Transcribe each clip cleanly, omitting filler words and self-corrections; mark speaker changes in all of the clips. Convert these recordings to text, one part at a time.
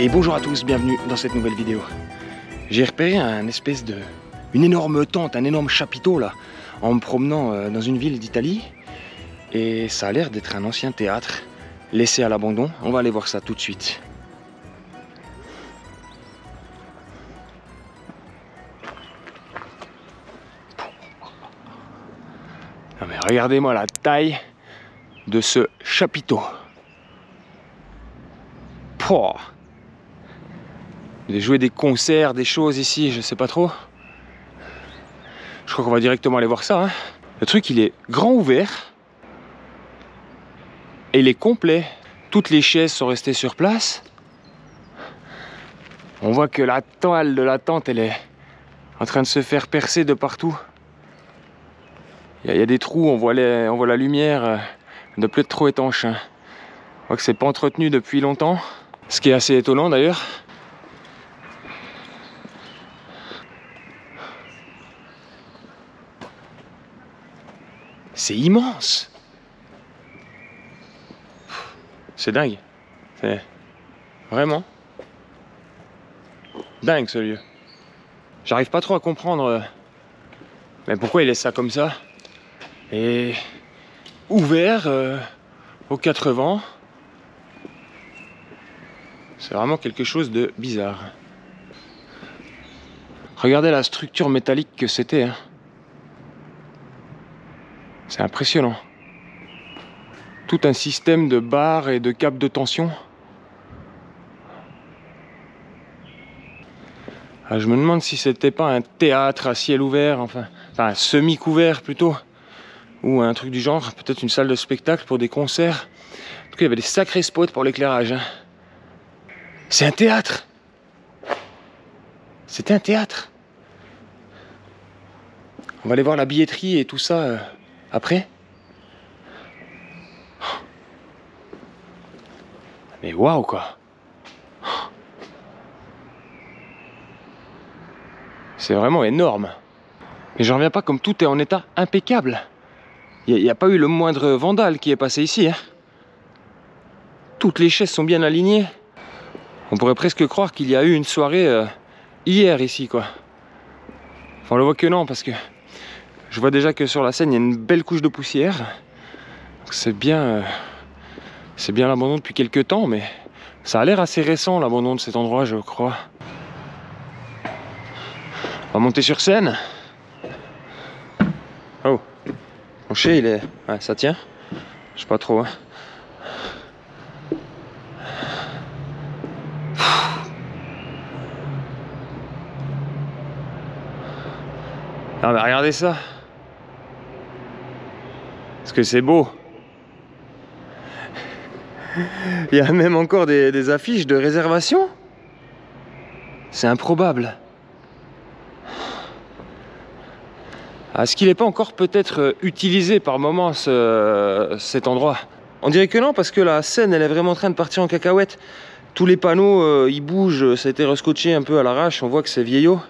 Speaker 1: Et bonjour à tous, bienvenue dans cette nouvelle vidéo. J'ai repéré une énorme tente, un énorme chapiteau là, en me promenant dans une ville d'Italie. Et ça a l'air d'être un ancien théâtre laissé à l'abandon. On va aller voir ça tout de suite. Non mais regardez-moi la taille de ce chapiteau. Pouah. J'ai joué des concerts, des choses ici, je sais pas trop. Je crois qu'on va directement aller voir ça. Hein. Le truc, il est grand ouvert. Et il est complet. Toutes les chaises sont restées sur place. On voit que la toile de la tente, elle est en train de se faire percer de partout. Il y a des trous, on voit la lumière de plus être trop étanche. Hein. On voit que c'est pas entretenu depuis longtemps. Ce qui est assez étonnant d'ailleurs. C'est immense. C'est dingue. C'est vraiment dingue ce lieu. J'arrive pas trop à comprendre mais pourquoi il laisse ça comme ça. Et ouvert aux quatre vents. C'est vraiment quelque chose de bizarre. Regardez la structure métallique que c'était. Hein. C'est impressionnant. Tout un système de barres et de câbles de tension. Ah, je me demande si c'était pas un théâtre à ciel ouvert, enfin semi-couvert plutôt. Ou un truc du genre, peut-être une salle de spectacle pour des concerts. En tout cas, il y avait des sacrés spots pour l'éclairage. Hein. C'est un théâtre! C'était un théâtre! On va aller voir la billetterie et tout ça après. Mais waouh quoi! C'est vraiment énorme. Mais j'en reviens pas comme tout est en état impeccable. Il n'y a pas eu le moindre vandale qui est passé ici. Hein. Toutes les chaises sont bien alignées. On pourrait presque croire qu'il y a eu une soirée hier ici quoi. Enfin on le voit que non parce que je vois déjà que sur la scène il y a une belle couche de poussière. C'est bien l'abandon depuis quelques temps mais ça a l'air assez récent l'abandon de cet endroit je crois. On va monter sur scène. Oh, le plancher il est... Ouais, ça tient. Je sais pas trop. Hein. Ah mais regardez ça. Parce que c'est beau. Il y a même encore des affiches de réservation. C'est improbable. Est-ce qu'il n'est pas encore peut-être utilisé par moment cet endroit? On dirait que non parce que la scène elle est vraiment en train de partir en cacahuète. Tous les panneaux ils bougent, ça a été rescotché un peu à l'arrache, on voit que c'est vieillot.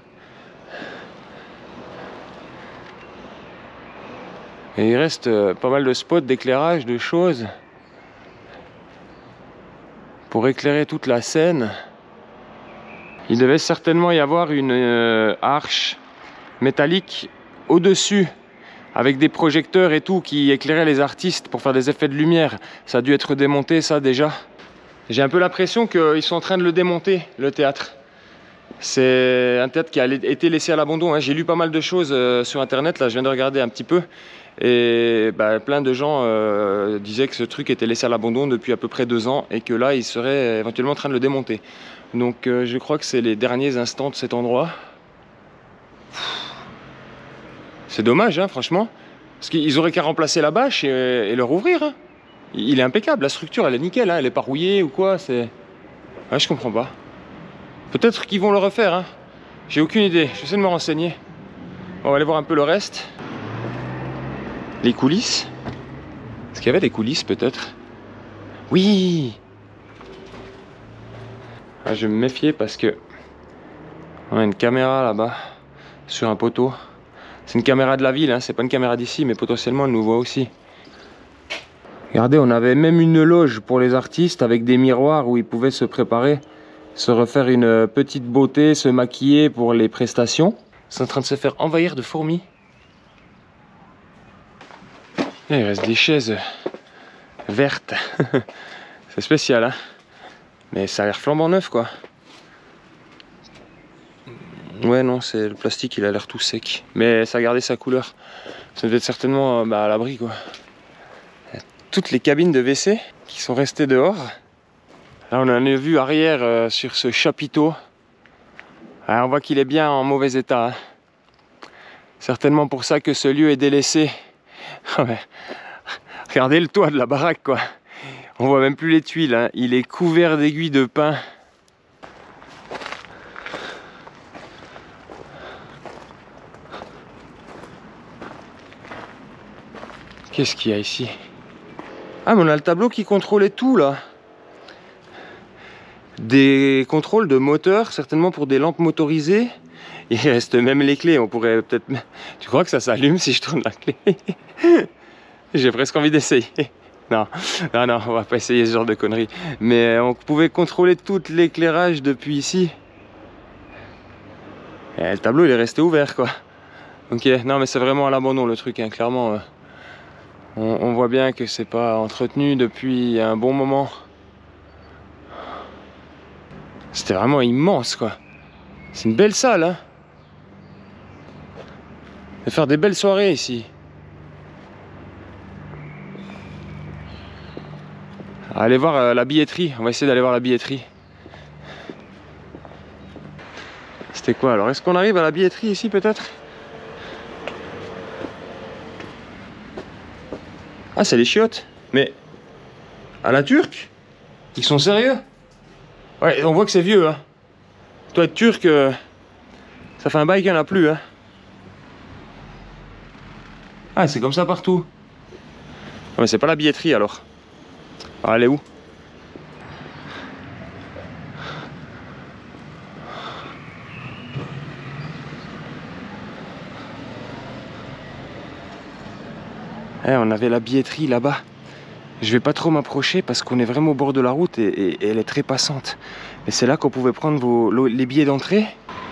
Speaker 1: Et il reste pas mal de spots d'éclairage, de choses pour éclairer toute la scène. Il devait certainement y avoir une arche métallique au-dessus avec des projecteurs et tout qui éclairaient les artistes pour faire des effets de lumière. Ça a dû être démonté ça déjà. J'ai un peu l'impression qu'ils sont en train de le démonter, le théâtre. C'est un théâtre qui a été laissé à l'abandon. Hein. J'ai lu pas mal de choses sur internet, là je viens de regarder un petit peu. Et plein de gens disaient que ce truc était laissé à l'abandon depuis à peu près 2 ans et que là ils seraient éventuellement en train de le démonter. Donc je crois que c'est les derniers instants de cet endroit. C'est dommage hein, franchement. Parce qu'ils auraient qu'à remplacer la bâche et le rouvrir. Hein. Il est impeccable, la structure elle est nickel, hein. Elle est pas rouillée ou quoi. Ouais, je comprends pas. Peut-être qu'ils vont le refaire. Hein. J'ai aucune idée, j'essaie de me renseigner. On va aller voir un peu le reste. Les coulisses. Est-ce qu'il y avait des coulisses peut-être? Oui. Ah, je vais me méfier parce que on a une caméra là-bas sur un poteau. C'est une caméra de la ville, hein. C'est pas une caméra d'ici, mais potentiellement elle nous voit aussi. Regardez, on avait même une loge pour les artistes avec des miroirs où ils pouvaient se préparer se refaire une petite beauté, se maquiller pour les prestations. C'est en train de se faire envahir de fourmis. Et il reste des chaises vertes. C'est spécial, hein. Mais ça a l'air flambant neuf, quoi. Ouais, non, c'est le plastique, il a l'air tout sec. Mais ça a gardé sa couleur. Ça devait être certainement à l'abri, quoi. Toutes les cabines de WC qui sont restées dehors. Là, on a une vue arrière sur ce chapiteau. Alors, on voit qu'il est bien en mauvais état, hein. Certainement pour ça que ce lieu est délaissé. Regardez le toit de la baraque, quoi. On voit même plus les tuiles, hein. Il est couvert d'aiguilles de pin. Qu'est-ce qu'il y a ici? Ah, mais on a le tableau qui contrôlait tout, là. Des contrôles de moteur, certainement pour des lampes motorisées. Il reste même les clés, on pourrait peut-être... Tu crois que ça s'allume si je tourne la clé? J'ai presque envie d'essayer. Non, non, non, on va pas essayer ce genre de conneries. Mais on pouvait contrôler tout l'éclairage depuis ici. Et le tableau, il est resté ouvert, quoi. Ok, non, mais c'est vraiment à l'abandon, le truc, hein, clairement. On voit bien que c'est pas entretenu depuis un bon moment. C'était vraiment immense, quoi. C'est une belle salle, hein. De faire des belles soirées ici. Allez voir la billetterie. On va essayer d'aller voir la billetterie. C'était quoi alors? Est-ce qu'on arrive à la billetterie ici peut-être? Ah, c'est les chiottes. Mais à la turque? Ils sont sérieux? Ouais, on voit que c'est vieux, hein. Toi, être turc, ça fait un bail qu'il n'y en a plus, hein. Ah, c'est comme ça partout. Non, mais c'est pas la billetterie alors. Alors, elle est où? Eh, on avait la billetterie là-bas. Je vais pas trop m'approcher parce qu'on est vraiment au bord de la route et elle est très passante. Et c'est là qu'on pouvait prendre les billets d'entrée.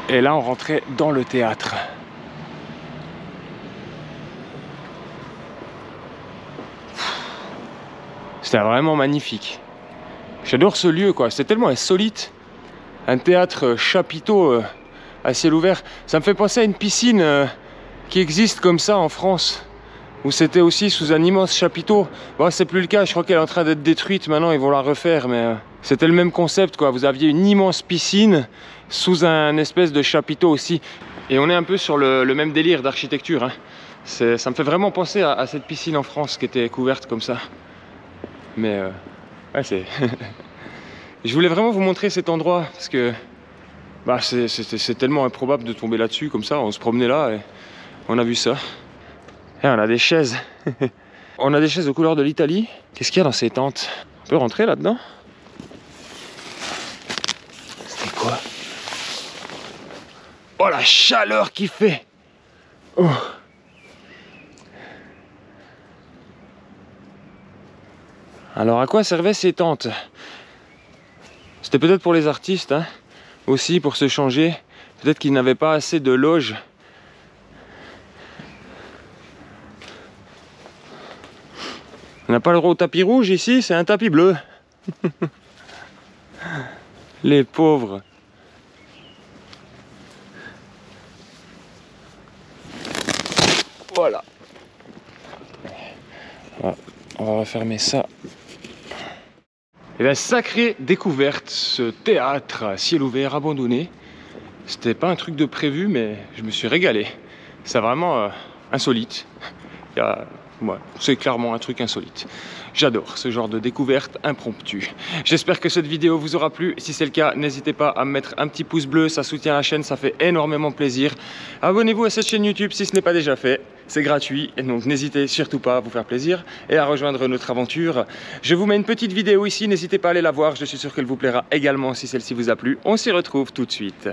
Speaker 1: Et là, on rentrait dans le théâtre. C'était vraiment magnifique. J'adore ce lieu, quoi. C'est tellement insolite. Un théâtre chapiteau à ciel ouvert. Ça me fait penser à une piscine qui existe comme ça en France, où c'était aussi sous un immense chapiteau. Bon, c'est plus le cas, je crois qu'elle est en train d'être détruite maintenant, ils vont la refaire, mais c'était le même concept, quoi. Vous aviez une immense piscine sous un espèce de chapiteau aussi. Et on est un peu sur le même délire d'architecture, hein. Ça me fait vraiment penser à cette piscine en France qui était couverte comme ça. Mais ouais, c'est... Je voulais vraiment vous montrer cet endroit parce que bah, c'est tellement improbable de tomber là-dessus comme ça. On se promenait là et on a vu ça. Et on a des chaises. On a des chaises aux couleurs de l'Italie. Qu'est-ce qu'il y a dans ces tentes? On peut rentrer là-dedans? C'était quoi? Oh, la chaleur qu'il fait! Oh. Alors, à quoi servaient ces tentes? C'était peut-être pour les artistes, hein, aussi pour se changer. Peut-être qu'ils n'avaient pas assez de loges. On n'a pas le droit au tapis rouge ici, c'est un tapis bleu. Les pauvres. Voilà. On va refermer ça. Et bien, sacrée découverte, ce théâtre à ciel ouvert abandonné. C'était pas un truc de prévu, mais je me suis régalé. C'est vraiment insolite. Ouais, c'est clairement un truc insolite. J'adore ce genre de découverte impromptue. J'espère que cette vidéo vous aura plu. Si c'est le cas, n'hésitez pas à me mettre un petit pouce bleu, ça soutient la chaîne, ça fait énormément plaisir. Abonnez-vous à cette chaîne YouTube si ce n'est pas déjà fait. C'est gratuit, et donc n'hésitez surtout pas à vous faire plaisir et à rejoindre notre aventure. Je vous mets une petite vidéo ici, n'hésitez pas à aller la voir, je suis sûr qu'elle vous plaira également si celle-ci vous a plu. On s'y retrouve tout de suite.